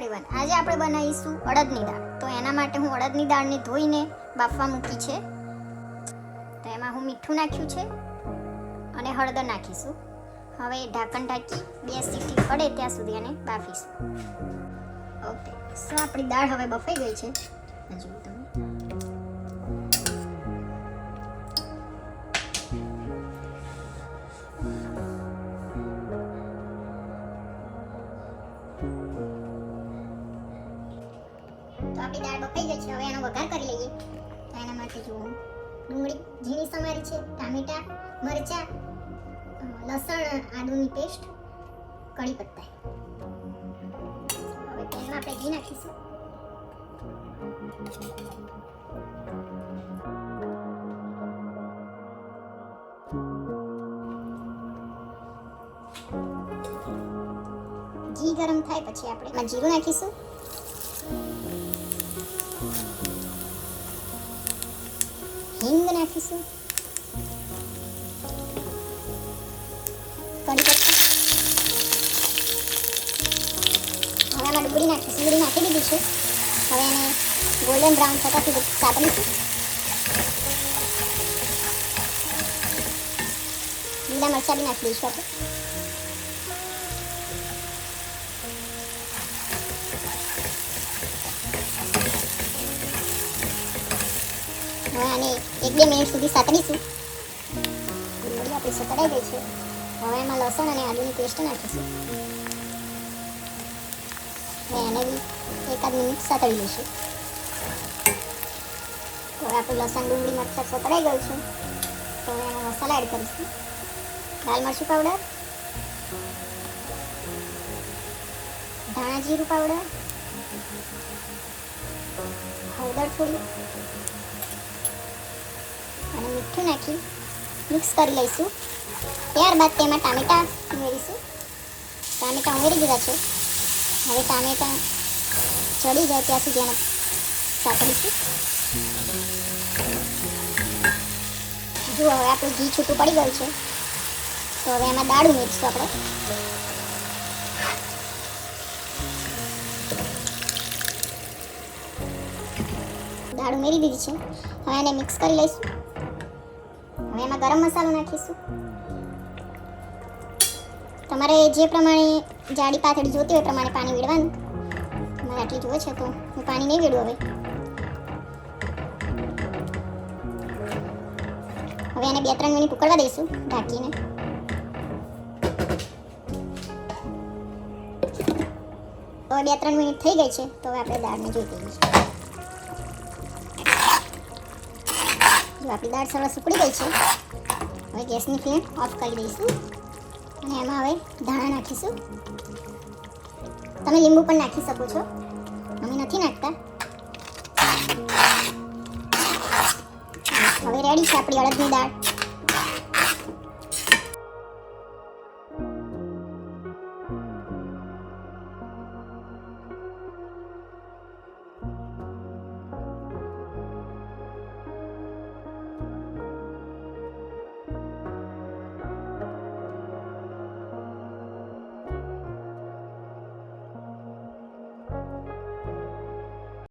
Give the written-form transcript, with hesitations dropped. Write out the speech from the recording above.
Everyone, આજે આપણે બનાવીશું અડદની દાળ. તો એના માટે હું અડદની દાળને ધોઈને બાફવા મૂકી છે. તો એમાં હું મીઠું નાખ્યું છે અને હળદર નાખીશું. હવે ઢાંકણ ઢાંકી 2 સીટી પડે ત્યાં સુધી એને બાફીશું. ઓકે, સો આપણી દાળ હવે બફાઈ ગઈ છે. હજુ તમે તો આપણી દાળ બફાઈ ગઈ છે. હવે એનો વઘાર કરી લઈએ. તો એના માટે જો ડુંગળી ઝીણી સમારી છે, ટામેટા, મરચાં, લસણ, આદુની પેસ્ટ, કળી પત્તા. હવે પેનમાં આપણે ઘી નાખીશું. ઘી ગરમ થાય પછી આપણે એમાં જીરું નાખીશું. હિંગ નાખીશું. કઢી પત્તા. હવે આમાં ડુંગળી નાખીશું. ડુંગળી નાખી દીધી છે. હવે એને ગોલ્ડન બ્રાઉન થતા સુધી સાતળીશું. લીલા મરચાં બી નાખી દઈશું આપણે. હવે આને 1-2 મિનિટ સુધી સાતળીશું. ડુંગળી આપણી સતળાઈ ગઈ છે. હવે એમાં લસણ અને આદુની પેસ્ટ નાખીશું. હવે એને બી 1-8 મિનિટ સાતળી લઈશું. તો હવે આપણું લસણ, ડુંગળી, મરચાં સતળાઈ ગયું છે. તો હવે એમાં મસાલા એડ કરીશું. લાલ મરચું પાવડર, ધાણા જીરું પાવડર, હળદર થોડી અને મીઠું નાખી મિક્સ કરી લઈશું. ત્યારબાદ તેમાં ટામેટાં ઉમેરીશું. ટામેટાં ઉમેરી દીધા છે. હવે ટામેટાં ચડી જાય ત્યાં સુધી એને સાતળીશું. જુઓ, હવે આપણું ઘી છૂટું પડી ગયું છે. તો હવે એમાં દાળ ઉમેરીશું આપણે. દાળ ઉમેરી દીધી છે. હવે એને મિક્સ કરી લઈશું. હવે એમાં ગરમ મસાલો નાખીશું. તમારે જે પ્રમાણે જાડી પાતળી જોતી હોય પ્રમાણે પાણી વેડવાનું. તમારે આટલી જોવે છે તો હું પાણી નહીં વેડું. હવે એને 2-3 મિનિટ ઉકળવા દઈશું ઢાંકીને. હવે 2-3 મિનિટ થઈ ગઈ છે. તો હવે આપણે દાળને જોઈ લઈએ. જો આપણી દાળ સરસ ઉકળી ગઈ છે. હવે ગેસની ફ્લેમ ઓફ કરી દઈશું અને એમાં હવે ધાણા નાખીશું. તમે લીંબુ પણ નાખી શકો છો. અમે નથી નાખતા. હવે રેડી છે આપણી અડદની દાળ.